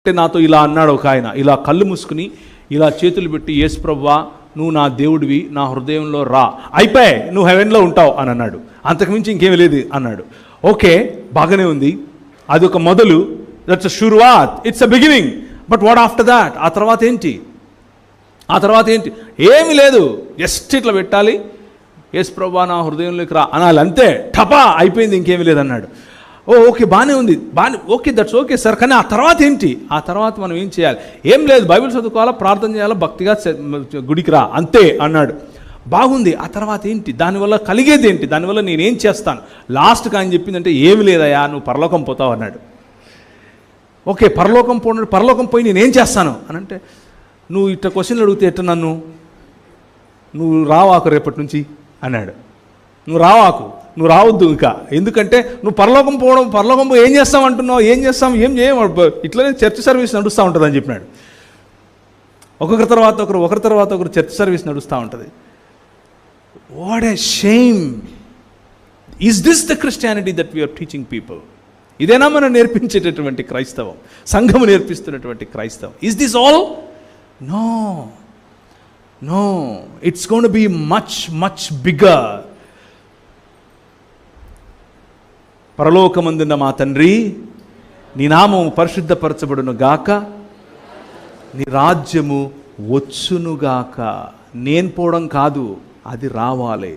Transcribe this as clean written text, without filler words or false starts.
అంటే నాతో ఇలా అన్నాడు ఒక ఆయన, ఇలా కళ్ళు మూసుకుని ఇలా చేతులు పెట్టి, యేసు ప్రభువా నువ్వు నా దేవుడివి, నా హృదయంలో రా, అయిపోయాయి, నువ్వు హెవెన్లో ఉంటావు అని అన్నాడు. అంతకుమించి ఇంకేమీ లేదు అన్నాడు. ఓకే, బాగానే ఉంది, అది ఒక మొదలు, దట్స్ అ షురువాత్, it's a beginning. But what after that? ఆ తర్వాత ఏంటి? ఏమీ లేదు, జస్ట్ ఇట్లా పెట్టాలి, యేసు ప్రభువా నా హృదయంలోకి రా అనాలి, అంతే, టపా అయిపోయింది, ఇంకేమీ లేదన్నాడు. ఓకే, బాగానే ఉంది, ఓకే, దట్స్ ఓకే సార్, కానీ ఆ తర్వాత ఏంటి? ఆ తర్వాత మనం ఏం చేయాలి? ఏం లేదు, బైబిల్ చదువుకోవాలా, ప్రార్థన చేయాలా, భక్తిగా గుడికి రా, అంతే అన్నాడు. బాగుంది, ఆ తర్వాత ఏంటి? దానివల్ల కలిగేది ఏంటి? దానివల్ల నేనేం చేస్తాను? లాస్ట్కి ఆయన చెప్పిందంటే ఏమి లేదయా, నువ్వు పరలోకం పోతావు అన్నాడు. ఓకే, పరలోకం పోయి నేనేం చేస్తాను అని అంటే, నువ్వు ఇట్లా క్వశ్చన్లు అడిగితే ఎట్ట నన్ను, నువ్వు రావాకు రేపటి నుంచి అన్నాడు. నువ్వు రావద్దు ఇంకా, ఎందుకంటే నువ్వు పరలోకం పోయి ఏం చేస్తావు అంటున్నావు, ఏం చేయం, ఇట్లనే చర్చ్ సర్వీస్ నడుస్తూ ఉంటుంది అని చెప్పినాడు. ఒకరి తర్వాత ఒకరు చర్చ్ సర్వీస్ నడుస్తూ ఉంటుంది. What a shame! Is this the Christianity that we are teaching people? ఇదేనా మనం నేర్పించేటటువంటి క్రైస్తవం, సంఘము నేర్పిస్తున్నటువంటి క్రైస్తవం? Is this all? No, it's going to be much bigger. పరలోకమందున్న మా తండ్రి, నీ నామము పరిశుద్ధపరచబడును గాక, నీ రాజ్యము వచ్చునుగాక. నేను పోవడం కాదు, అది రావాలి.